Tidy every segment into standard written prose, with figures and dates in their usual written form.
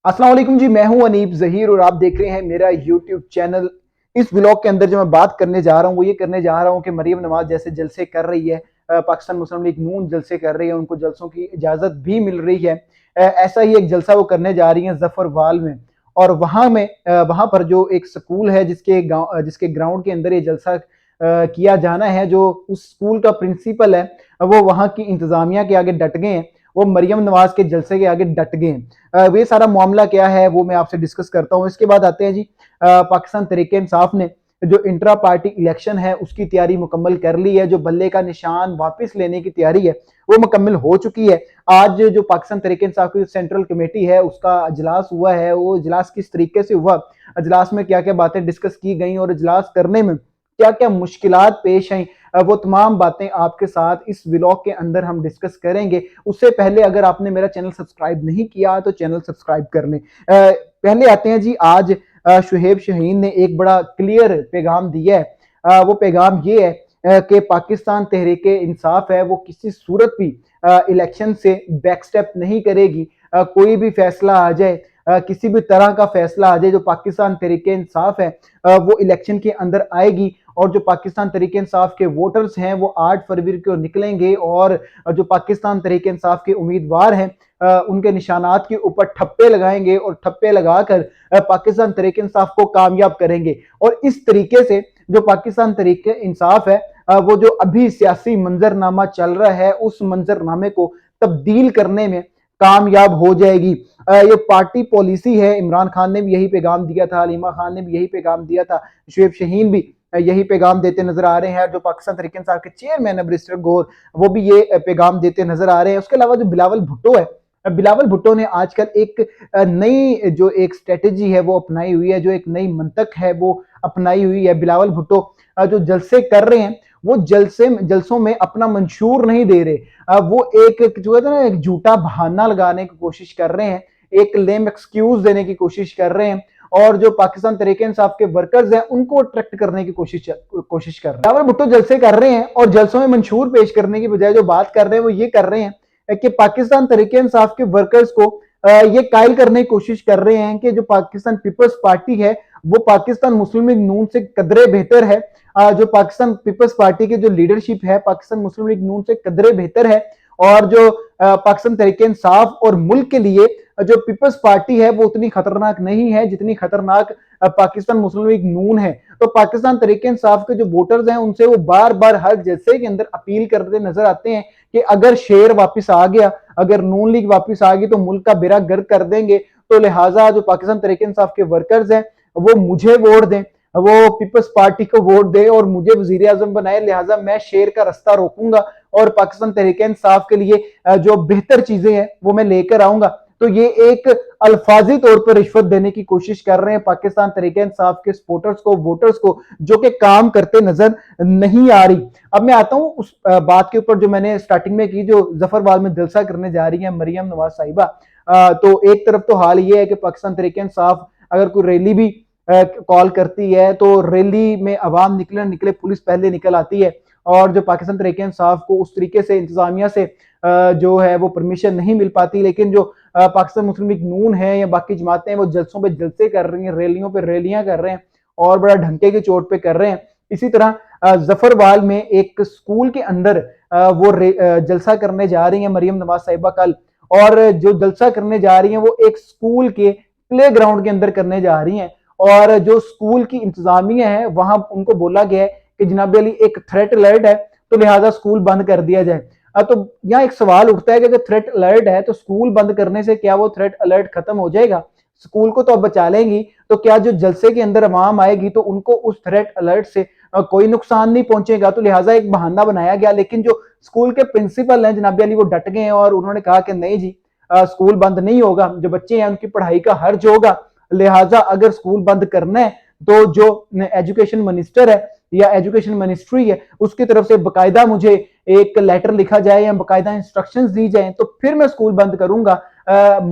अस्सलाम वालेकुम जी। मैं हूं अनीब जहीर और आप देख रहे हैं मेरा यूट्यूब चैनल। इस व्लॉग के अंदर जो मैं बात करने जा रहा हूं वो ये करने जा रहा हूं कि मरीम नवाज जैसे जलसे कर रही है, पाकिस्तान मुस्लिम लीग नून जलसे कर रही है, उनको जलसों की इजाजत भी मिल रही है। ऐसा ही एक जलसा वो करने जा रही है जफरवाल में। और वहां पर जो एक स्कूल है जिसके ग्राउंड के अंदर ये जलसा किया जाना है, जो उस स्कूल का प्रिंसिपल है वो वहां की इंतजामिया के आगे डट गए हैं। वो मरियम नवाज के जलसे के आगे डट गए हैं। ये सारा मामला क्या है वो मैं आपसे डिस्कस करता हूँ। इसके बाद आते हैं जी, पाकिस्तान तहरीक इंसाफ ने जो इंट्रा पार्टी इलेक्शन है उसकी तैयारी मुकम्मल कर ली है। जो बल्ले का निशान वापस लेने की तैयारी है वो मुकम्मल हो चुकी है। आज जो पाकिस्तान तहरीक इंसाफ की सेंट्रल कमेटी है उसका अजलास हुआ है। वो अजलास किस तरीके से हुआ, अजलास में क्या क्या बातें डिस्कस की गई और अजलास करने में क्या क्या मुश्किलात पेश आई, वो तमाम बातें आपके साथ इस व्लॉग के अंदर हम डिस्कस करेंगे। उससे पहले अगर आपने मेरा चैनल सब्सक्राइब नहीं किया तो चैनल सब्सक्राइब कर लें। पहले आते हैं जी, आज शुहेब शाहीन ने एक बड़ा क्लियर पैगाम दिया है। वो पैगाम ये है कि पाकिस्तान तहरीक इंसाफ है वो किसी सूरत भी इलेक्शन से बैकस्टेप नहीं करेगी। कोई भी फैसला आ जाए, किसी भी तरह का फैसला आ जाए, जो पाकिस्तान तहरीक इंसाफ है वो इलेक्शन के अंदर आएगी। और जो पाकिस्तान तहरीक इंसाफ के वोटर्स हैं वो 8 फरवरी को निकलेंगे और जो पाकिस्तान तहरीक इंसाफ के उम्मीदवार हैं उनके निशानात के ऊपर ठप्पे लगाएंगे और ठप्पे लगाकर पाकिस्तान तहरीक इंसाफ को कामयाब करेंगे। और इस तरीके से जो पाकिस्तान तहरीक इंसाफ है वो जो अभी सियासी मंजरनामा चल रहा है उस मंजरनामे को तब्दील करने में कामयाब हो जाएगी। ये पार्टी पॉलिसी है। इमरान खान ने भी यही पैगाम दिया था, हलीमा खान ने भी यही पैगाम दिया था, शुएब शाहीन भी यही पैगाम देते नजर आ रहे हैं। जो पाकिस्तान तहरीक इंसाफ के चेयरमैन है बैरिस्टर गौर, वो भी ये पैगाम देते नजर आ रहे हैं। उसके अलावा जो बिलावल भुट्टो है, बिलावल भुट्टो ने आजकल एक नई जो एक स्ट्रेटेजी है वो अपनाई हुई है, जो एक नई मंतक है वो अपनाई हुई है। बिलावल भुट्टो जो जलसे कर रहे हैं वो जलसों में अपना मंशूर नहीं दे रहे। वो एक जो है ना एक झूठा बहाना लगाने की कोशिश कर रहे हैं, एक लेम एक्सक्यूज देने की कोशिश कर रहे हैं और जो पाकिस्तान तहरीक इंसाफ के वर्कर्स हैं उनको अट्रैक्ट करने की कोशिश कर रहे हैं। बिलावल भुट्टो जलसे कर रहे हैं और जलसों में मंशूर पेश करने की बजाय जो बात कर रहे हैं वो ये कर रहे हैं कि पाकिस्तान तहरीक इंसाफ के वर्कर्स को ये कायल करने की कोशिश कर रहे हैं कि जो पाकिस्तान पीपल्स पार्टी है वो पाकिस्तान मुस्लिम लीग नून से कदरे बेहतर है। जो पाकिस्तान पीपल्स पार्टी की जो लीडरशिप है पाकिस्तान मुस्लिम लीग नून से कदरे बेहतर है। और जो पाकिस्तान तहरीक इंसाफ और मुल्क के लिए जो पीपल्स पार्टी है वो उतनी खतरनाक नहीं है जितनी खतरनाक पाकिस्तान मुस्लिम लीग नून है। तो पाकिस्तान तहरीक इंसाफ के जो वोटर्स हैं उनसे वो बार बार हर जलसे के अंदर अपील करते नजर आते हैं कि अगर शेर वापस आ गया, अगर नून लीग वापस आ गई तो मुल्क का बेड़ा गर्क कर देंगे। तो लिहाजा जो पाकिस्तान तहरीक इंसाफ के वर्कर्स हैं वो मुझे वोट दें, वो पीपल्स पार्टी को वोट दे और मुझे वजीर आजम बनाए। लिहाजा मैं शेर का रास्ता रोकूंगा और पाकिस्तान तहरीक इंसाफ के लिए जो बेहतर चीजें हैं वो मैं लेकर आऊंगा। तो ये एक अल्फाजी तौर पर रिश्वत देने की कोशिश कर रहे हैं पाकिस्तान तहरीक इंसाफ के सपोर्टर्स को, वोटर्स को, जो कि काम करते नजर नहीं आ रही। अब मैं आता हूं उस बात के ऊपर जो मैंने स्टार्टिंग में की, जो जफरवाल में जलसा करने जा रही है मरियम नवाज साहिबा। तो एक तरफ तो हाल ये है कि पाकिस्तान तहरीक इंसाफ अगर कोई रैली भी कॉल करती है तो रैली में अवाम निकले पुलिस पहले निकल आती है। और जो पाकिस्तान तहरीक इंसाफ को उस तरीके से इंतजामिया से जो है वो परमिशन नहीं मिल पाती। लेकिन जो पाकिस्तान मुस्लिम लीग नून है या बाकी जमातें हैं वो जलसों पे जलसे कर रही हैं, रैलियों पे रैलियां कर रहे हैं और बड़ा ढंके की चोट पे कर रहे हैं। इसी तरह जफरवाल में एक स्कूल के अंदर वो जलसा करने जा रही है मरियम नवाज साहिबा कल। और जो जलसा करने जा रही है वो एक स्कूल के प्ले ग्राउंड के अंदर करने जा रही है। और जो स्कूल की इंतजामिया है वहां उनको बोला गया है कि जनाब अली एक थ्रेट अलर्ट है तो लिहाजा स्कूल बंद कर दिया जाए। तो यहाँ एक सवाल उठता है कि अगर थ्रेट अलर्ट है तो स्कूल बंद करने से क्या वो थ्रेट अलर्ट खत्म हो जाएगा? स्कूल को तो अब बचा लेंगी, तो क्या जो जलसे के अंदर अवाम आएगी तो उनको उस थ्रेट अलर्ट से कोई नुकसान नहीं पहुंचेगा? तो लिहाजा एक बहाना बनाया गया। लेकिन जो स्कूल के प्रिंसिपल हैं जनाब अली वो डट गए हैं और उन्होंने कहा कि नहीं जी, स्कूल बंद नहीं होगा, जो बच्चे हैं उनकी पढ़ाई का हर्ज होगा। लिहाजा अगर स्कूल बंद करना है तो जो एजुकेशन मिनिस्टर है या एजुकेशन मिनिस्ट्री है उसकी तरफ से बकायदा मुझे एक लेटर लिखा जाए या बकायदा इंस्ट्रक्शंस दी जाए तो फिर मैं स्कूल बंद करूंगा।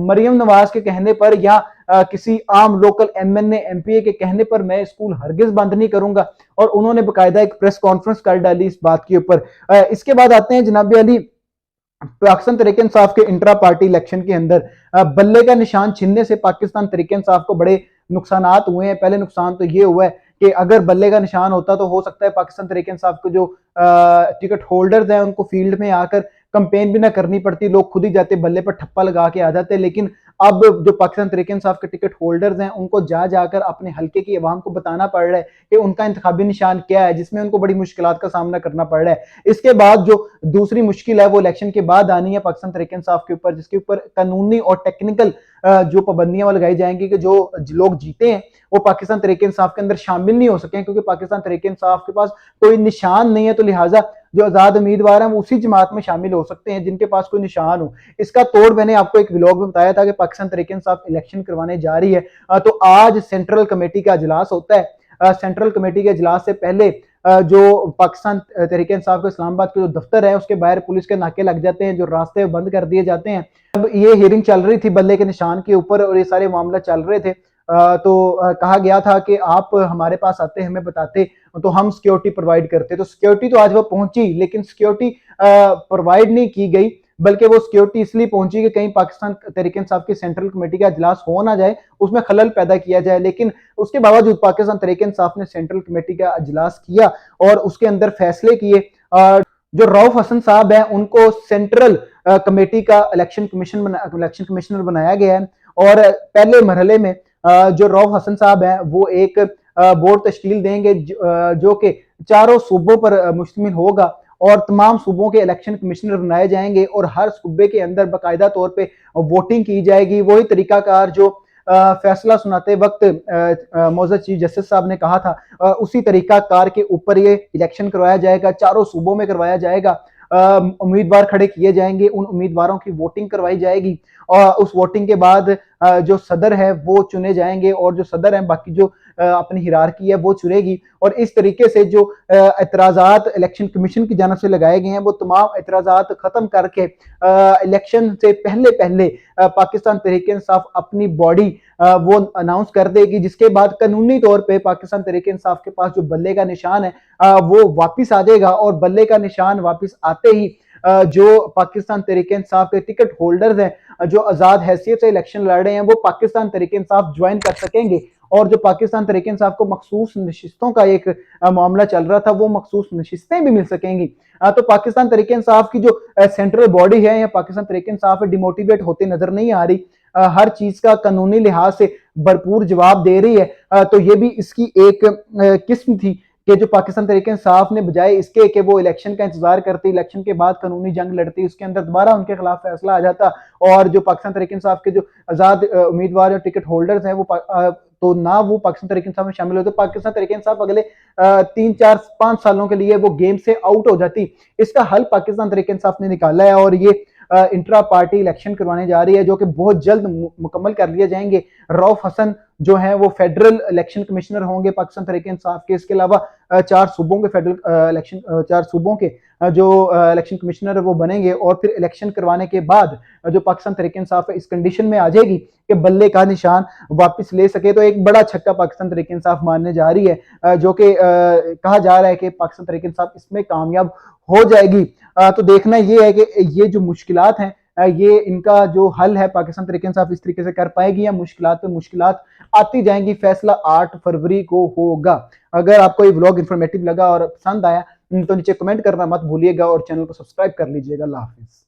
मरियम नवाज के कहने पर या किसी आम लोकल एमएनए एमपीए के कहने पर मैं स्कूल हरगिज बंद नहीं करूंगा। और उन्होंने बकायदा एक प्रेस कॉन्फ्रेंस कर डाली इस बात के ऊपर। इसके बाद आते हैं जनाब अली पाकिस्तान तहरीक इंसाफ के इंट्रा पार्टी इलेक्शन के अंदर बल्ले का निशान छीनने से पाकिस्तान तहरीक इंसाफ को बड़े नुकसान हुए हैं। पहले नुकसान तो ये हुआ है कि अगर बल्ले का निशान होता तो हो सकता है पाकिस्तान तहरीक इंसाफ के जो टिकट होल्डर्स हैं उनको फील्ड में आकर कंपेन भी ना करनी पड़ती, लोग खुद ही जाते बल्ले पर ठप्पा लगा के आ जाते। लेकिन अब जो पाकिस्तान तहरीक इंसाफ के टिकट होल्डर्स हैं उनको जा जाकर अपने हल्के की आवाम को बताना पड़ रहा है कि उनका इंतखाबी निशान क्या है, जिसमें उनको बड़ी मुश्किलात का सामना करना पड़ रहा है। इसके बाद जो दूसरी मुश्किल है वो इलेक्शन के बाद आनी है पाकिस्तान तहरीक इंसाफ के ऊपर, जिसके ऊपर कानूनी और टेक्निकल जो पाबंदियां लगाई जाएंगी कि जो लोग जीते हैं वो पाकिस्तान तहरीक इंसाफ के अंदर शामिल नहीं हो सके, क्योंकि पाकिस्तान तहरीक इंसाफ के पास कोई निशान नहीं है। तो लिहाजा जो आजाद उम्मीदवार हैं वो उसी जमात में शामिल हो सकते हैं जिनके पास कोई निशान हो। इसका तोड़ मैंने आपको एक व्लॉग में बताया था कि पाकिस्तान तहरीक इंसाफ इलेक्शन करवाने जा रही है। तो आज सेंट्रल कमेटी का इजलास होता है। सेंट्रल कमेटी के इजलास से पहले जो पाकिस्तान तहरीक इंसाफ के इस्लामाबाद के जो दफ्तर है उसके बाहर पुलिस के नाके लग जाते हैं, जो रास्ते बंद कर दिए जाते हैं। अब ये हियरिंग चल रही थी बल्ले के निशान के ऊपर और ये सारे मामला चल रहे थे। तो कहा गया था कि आप हमारे पास आते हमें बताते तो हम सिक्योरिटी प्रोवाइड करते। तो सिक्योरिटी तो आज वो पहुंची, लेकिन सिक्योरिटी प्रोवाइड नहीं की गई, बल्कि वो सिक्योरिटी इसलिए पहुंची कि कहीं पाकिस्तान तहरीक इंसाफ की सेंट्रल कमेटी का इजलास हो ना जाए, उसमें खलल पैदा किया जाए। लेकिन उसके बावजूद पाकिस्तान तहरीक इंसाफ ने सेंट्रल कमेटी का इजलास किया और उसके अंदर फैसले किए। जो रऊफ हसन साहब हैं उनको सेंट्रल कमेटी का इलेक्शन कमिश्नर बनाया गया है। और पहले मरहले में जो रऊफ हसन साहब हैं वो एक बोर्ड तश्कील देंगे जो कि चारों सूबों पर मुश्तमिल होगा और तमाम सूबों के इलेक्शन कमिश्नर बनाए जाएंगे और हर सूबे के अंदर बाकायदा तौर पे वोटिंग की जाएगी। वही तरीकाकार जो फैसला सुनाते वक्त मौजूद चीफ जस्टिस साहब ने कहा था, उसी तरीकाकार के ऊपर ये इलेक्शन करवाया जाएगा, चारों सूबों में करवाया जाएगा। उम्मीदवार खड़े किए जाएंगे, उन उम्मीदवारों की वोटिंग करवाई जाएगी और उस वोटिंग के बाद जो सदर है वो चुने जाएंगे और जो सदर है बाकी जो अपनी हिरारकी है वो चुनेगी। और इस तरीके से जो एतराजात इलेक्शन कमीशन की जानब से लगाए गए हैं वो तमाम एतराजात खत्म करके इलेक्शन से पहले पहले पाकिस्तान तहरीक इंसाफ अपनी बॉडी वो अनाउंस कर देगी, जिसके बाद कानूनी तौर पे पाकिस्तान तहरीक इंसाफ के पास जो बल्ले का निशान है वो वापिस आ जाएगा। और बल्ले का निशान वापिस आते ही जो पाकिस्तान तहरीक इंसाफ के टिकट होल्डर्स हैं जो आजाद हैसियत से इलेक्शन लड़ रहे हैं वो पाकिस्तान तहरीक इंसाफ ज्वाइन कर सकेंगे। और जो पाकिस्तान तहरीक इंसाफ को मखसूस नशिस्तों का एक मामला चल रहा था वो मखसूस नशिस्तें भी मिल सकेंगी। तो पाकिस्तान तहरीक इंसाफ की जो सेंट्रल बॉडी है या पाकिस्तान तहरीक इंसाफ डिमोटिवेट होते नजर नहीं आ रही, हर चीज का कानूनी लिहाज से भरपूर जवाब दे रही है। तो ये भी इसकी एक किस्म थी कि जो पाकिस्तान तहरीक इंसाफ ने बजाय इसके कि वो इलेक्शन का इंतजार करती, इलेक्शन के बाद कानूनी जंग लड़ती, उसके अंदर दोबारा उनके खिलाफ फैसला आ जाता और जो पाकिस्तान तहरीक इंसाफ के जो आजाद उम्मीदवार और टिकट होल्डर्स हैं वो तो ना वो पाकिस्तान तहरीक इंसाफ में शामिल होते, पाकिस्तान तहरीक इंसाफ अगले 3 4 5 सालों के लिए वो गेम से आउट हो जाती। इसका हल पाकिस्तान तहरीक इंसाफ ने निकाला है और ये इंट्रा पार्टी इलेक्शन करवाने जा रही है जो कि बहुत जल्द मुकम्मल कर लिए जाएंगे। रऊफ हसन जो है वो फेडरल इलेक्शन कमिश्नर होंगे पाकिस्तान तहरीक इंसाफ के। इसके अलावा 4 सूबों के फेडरल इलेक्शन 4 सूबों के जो इलेक्शन कमिश्नर है वो बनेंगे और फिर इलेक्शन करवाने के बाद जो पाकिस्तान तहरीक इंसाफ है इस कंडीशन में आ जाएगी कि बल्ले का निशान वापस ले सके। तो एक बड़ा छक्का पाकिस्तान तहरीक इंसाफ मानने जा रही है जो कि कहा जा रहा है कि पाकिस्तान तहरीक इंसाफ इसमें कामयाब हो जाएगी। तो देखना ये है कि ये जो मुश्किलात हैं ये इनका जो हल है पाकिस्तान तहरीक इंसाफ इस तरीके से कर पाएगी या मुश्किलात पे मुश्किलात आती जाएंगी। फैसला 8 फरवरी को होगा। अगर आपको ये व्लॉग इन्फॉर्मेटिव लगा और पसंद आया तो नीचे कमेंट करना मत भूलिएगा और चैनल को सब्सक्राइब कर लीजिएगा। अल्लाह हाफिज।